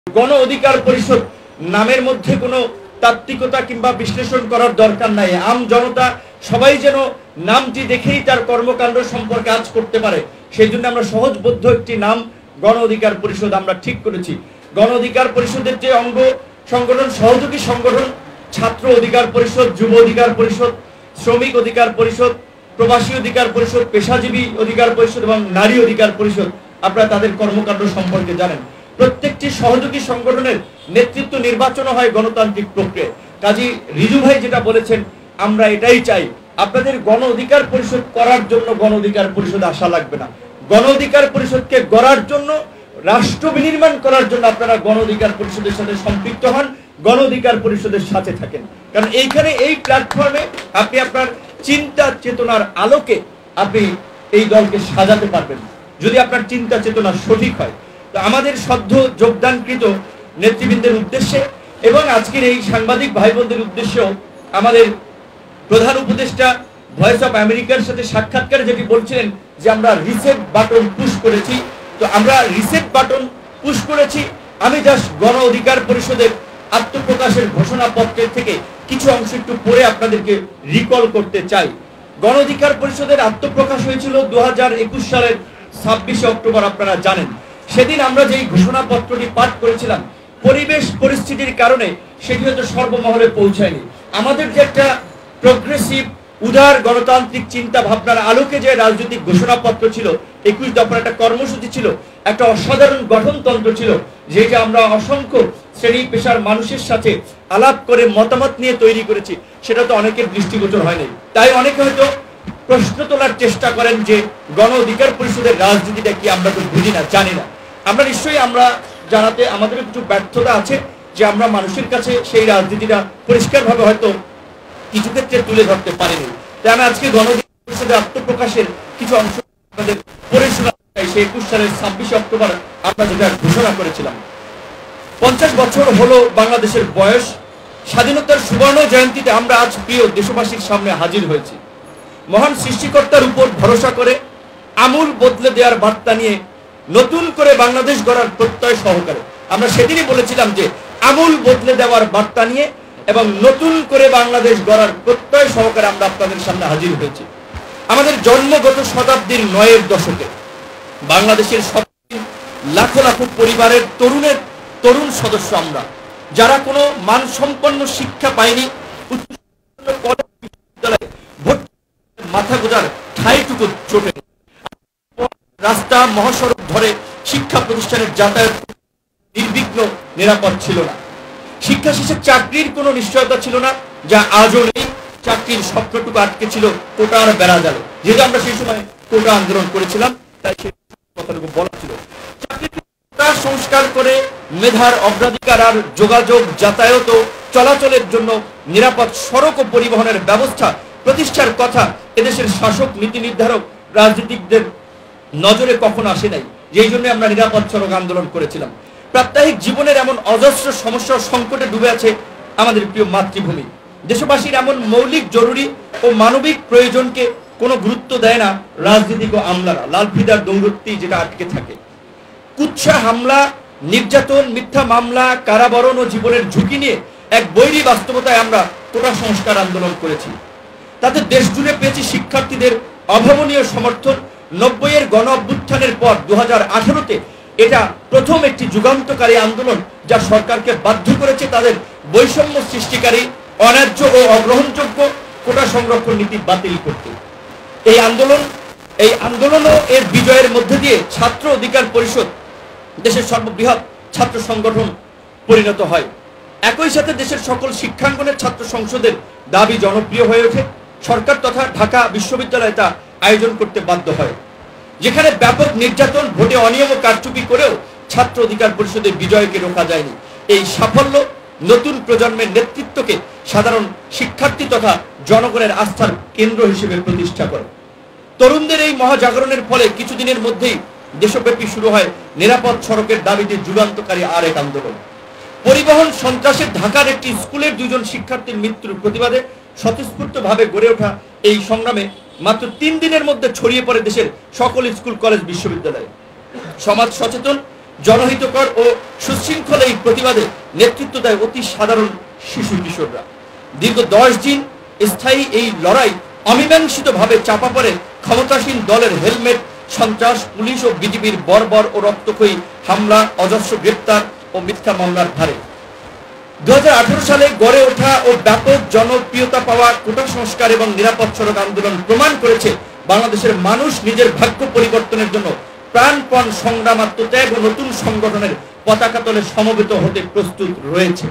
গণ অধিকার পরিষদ নামের মধ্যে কোনো তাত্ত্বিকতা কিংবা বিশ্লেষণ করার দরকার নাই। আম জনতা সবাই যেন নামটি দেখেই তার কর্মকাণ্ড সম্পর্কে কাজ করতে পারে, সেই জন্য আমরা সহজবোধ্য একটি নাম গণ অধিকার পরিষদ আমরা ঠিক করেছি। গণ অধিকার পরিষদের যে অঙ্গ সংগঠন, সহযোগী সংগঠন, ছাত্র অধিকার পরিষদ, যুব অধিকার পরিষদ, শ্রমিক অধিকার পরিষদ, প্রবাসী অধিকার পরিষদ, পেশাজীবী অধিকার পরিষদ এবং নারী অধিকার পরিষদ, আপনারা তাদের কর্মকাণ্ড সম্পর্কে জানেন। প্রত্যেকটি সহযোগী সংগঠনের নেতৃত্ব নির্বাচন হয় গণতান্ত্রিক প্রক্রিয়ায়। কাজী রিজু ভাই যেটা বলেছেন, আমরা এটাই চাই, আপনাদের গণ অধিকার পরিষদ করার জন্য গণ অধিকার পরিষদে আসা লাগবে না। গণ অধিকার পরিষদকে গড়ার জন্য, রাষ্ট্র বিনির্মাণ করার জন্য আপনারা গণ অধিকার পরিষদের সাথে সম্পৃক্ত হন, গণ অধিকার পরিষদের সাথে থাকেন। কারণ এইখানে এই প্ল্যাটফর্মে আপনি আপনার চিন্তা চেতনার আলোকে আপনি এই দলকে সাজাতে পারবেন, যদি আপনার চিন্তা চেতনা সঠিক হয়। তো আমাদের সদ্য যোগদানকৃত নেতৃবৃন্দের উদ্দেশ্যে এবং আজকের এই সাংবাদিক ভাই বোনদের উদ্দেশ্যেও আমাদের প্রধান উপদেষ্টা ভয়েস অফ আমেরিকার সাথে সাক্ষাৎকারে যেটি বলছিলেন যে আমরা রিসেট বাটন পুশ করেছি, তো আমরা রিসেট বাটন পুশ করেছি। আমি জাস্ট গণ অধিকার পরিষদের আত্মপ্রকাশের ঘোষণাপত্রের থেকে কিছু অংশ একটু পড়ে আপনাদেরকে রিকল করতে চাই। গণ অধিকার পরিষদের আত্মপ্রকাশ হয়েছিল 2021 সালের 26 অক্টোবর, আপনারা জানেন। সেদিন আমরা যেই ঘোষণাপত্রটি পাঠ করেছিলাম, পরিবেশ পরিস্থিতির কারণে সেটি হয়তো সর্বমহলে পৌঁছায়নি। আমাদের যে একটা প্রগ্রেসিভ উদার গণতান্ত্রিক চিন্তা ভাবনার আলোকে যে রাজনৈতিক ঘোষণাপত্র ছিল, 21 দফার একটা কর্মসূচি ছিল, একটা অসাধারণ গঠনতন্ত্র ছিল, যেটা আমরা অসংখ্য শ্রেণী পেশার মানুষের সাথে আলাপ করে মতামত নিয়ে তৈরি করেছি, সেটা তো অনেকের দৃষ্টিগোচর হয়নি। তাই অনেকে হয়তো প্রশ্ন তোলার চেষ্টা করেন যে গণ অধিকার পরিষদের রাজনীতিটা কি, আমরা তো বুঝি না, জানি না। আমরা নিশ্চয়ই আমরা জানাতে আমাদের কিছু ব্যর্থতা আছে যে আমরা মানুষের কাছে সেই রাজনীতিটা পরিষ্কারভাবে হয়তো কিছু ক্ষেত্রে তুলে ধরতে পারিনি। তাই আমি আজকে গণ অধিকার পরিষদের আত্মপ্রকাশের কিছু অংশ আপনাদের পড়ে শোনাতে চাই। সেই 21 সালের 26 অক্টোবর আমরা যেটা ঘোষণা করেছিলাম। 50 বছর হলো বাংলাদেশের বয়স। স্বাধীনতার সুবর্ণ জয়ন্তীতে আমরা আজ প্রিয় দেশবাসীর সামনে হাজির হয়েছি। মহান সৃষ্টিকর্তার উপর ভরসা করে আমূল বদলে দেওয়ার বার্তা নিয়ে, নতুন করে বাংলাদেশ গড়ার প্রত্যয় সহকারে। আমরা সেদিনই বলেছিলাম যে আমূল বদলে দেওয়ার বার্তা নিয়ে এবং নতুন করে বাংলাদেশ গড়ার প্রত্যয় সহকারে আমরা আপনাদের সামনে হাজির হয়েছি। আমাদের জন্মগত শতাব্দীর 9-এর দশকে বাংলাদেশের লাখো লাখো পরিবারের তরুণ সদস্য আমরা, যারা কোনো মানসম্পন্ন শিক্ষা পায়নি, মাথা গোজার ঠাইটুকু চোটে, রাস্তা মহাসড়ক ধরে শিক্ষা প্রতিষ্ঠানের যাতায়াত নির্বিঘ্ন নিরাপদ ছিল না। শিক্ষা শেষে চাকরির কোনো নিশ্চয়তা ছিল না, যা আজও নেই। চাকরির স্বপ্নটুকু আটকে ছিল কোটার বেড়া জালে। যেহেতু আমরা সেই সময় কোটা আন্দোলন করেছিলাম, তাই সেই কথাটুকু বলা ছিল। চাকরির সংস্কার করে মেধার অগ্রাধিকার আর যোগাযোগ, যাতায়াত ও চলাচলের জন্য নিরাপদ সড়ক ও পরিবহনের ব্যবস্থা প্রতিষ্ঠার কথা এদেশের শাসক, নীতি নির্ধারক, রাজনীতিকদের নজরে কখনো আসে নাই। যেই জন্য আমরা নিরাপদ সড়ক আন্দোলন করেছিলাম। প্রাত্যহিক জীবনের এমন অজস্র সমস্যা সংকটে ডুবে আছে আমাদের প্রিয় মাতৃভূমি। দেশবাসীর এমন মৌলিক জরুরি ও মানবিক প্রয়োজনকে কোনো গুরুত্ব দেয় না রাজনীতিক ও আমলারা। লালফিদার দৌড়ত্তি যেটা আটকে থাকে। কুৎসা হামলা, নির্যাতন, মিথ্যা মামলা, কারাবরণ ও জীবনের ঝুঁকি নিয়ে এক বৈরী বাস্তবতায় আমরা কোটা সংস্কার আন্দোলন করেছি। তাতে দেশ জুড়ে পেয়েছি শিক্ষার্থীদের অভাবনীয় সমর্থন। 90-এর গণ অভ্যুত্থানের পর 2018-তে এটা প্রথম একটি যুগান্তকারী আন্দোলন, যা সরকারকে বাধ্য করেছে তাদের বৈষম্য সৃষ্টিকারী, অন্যায্য ও অগ্রহণযোগ্য কোটা সংরক্ষণ নীতি বাতিল করতে। এই আন্দোলনও এর বিজয়ের মধ্যে দিয়ে ছাত্র অধিকার পরিষদ দেশের সর্ববৃহৎ ছাত্র সংগঠন পরিণত হয়। একই সাথে দেশের সকল শিক্ষাঙ্গনের ছাত্র সংসদের দাবি জনপ্রিয় হয়ে ওঠে। সরকার তথা ঢাকা বিশ্ববিদ্যালয় তা আয়োজন করতে বাধ্য হয়। যেখানে ব্যাপক নির্যাতন, ভোটে অনিয়ম ও কারচুপি করেও ছাত্র অধিকার পরিষদের বিজয়কে রোকা যায়নি। এই সাফল্য নতুন প্রজন্মের নেতৃত্বকে সাধারণ শিক্ষার্থী তথা জনগণের আস্থার কেন্দ্র হিসেবে প্রতিষ্ঠা করে। তরুণদের এই মহাজাগরণের ফলে কিছুদিনের মধ্যেই দেশব্যাপী শুরু হয় নিরাপদ সড়কের দাবিতে যুগান্তকারী আরেক আন্দোলন। পরিবহন সন্ত্রাসের ঢাকার একটি স্কুলের 2 জন শিক্ষার্থীর মৃত্যুর প্রতিবাদে স্বতঃস্ফূর্তভাবে গড়ে ওঠা এই সংগ্রামে মাত্র 3 দিনের মধ্যে ছড়িয়ে পড়ে দেশের সকল স্কুল, কলেজ, বিশ্ববিদ্যালয়ে। সমাজ সচেতন জনহিতকর ও সুশৃঙ্খল এই প্রতিবাদে নেতৃত্ব দেয় অতি সাধারণ শিশু কিশোররা। দীর্ঘ 10 দিন স্থায়ী এই লড়াই অমীমাংসিতভাবে চাপা পড়ে ক্ষমতাসীন দলের হেলমেট সন্ত্রাস, পুলিশ ও বিজিবির বর্বর ও রক্তক্ষয়ী হামলা, অজস্র গ্রেপ্তার ও মিথ্যা মামলার ধারে। 2018 সালে গড়ে ওঠা ও ব্যাপক জনপ্রিয়তা পাওয়া কোটা সংস্কার এবং নিরাপদ সড়ক আন্দোলন প্রমাণ করেছে বাংলাদেশের মানুষ নিজের ভাগ্য পরিবর্তনের জন্য প্রাণপণ সংগ্রাম, আত্মত্যাগ ও নতুন সংগঠনের পতাকা তলে সমবেত হতে প্রস্তুত রয়েছে।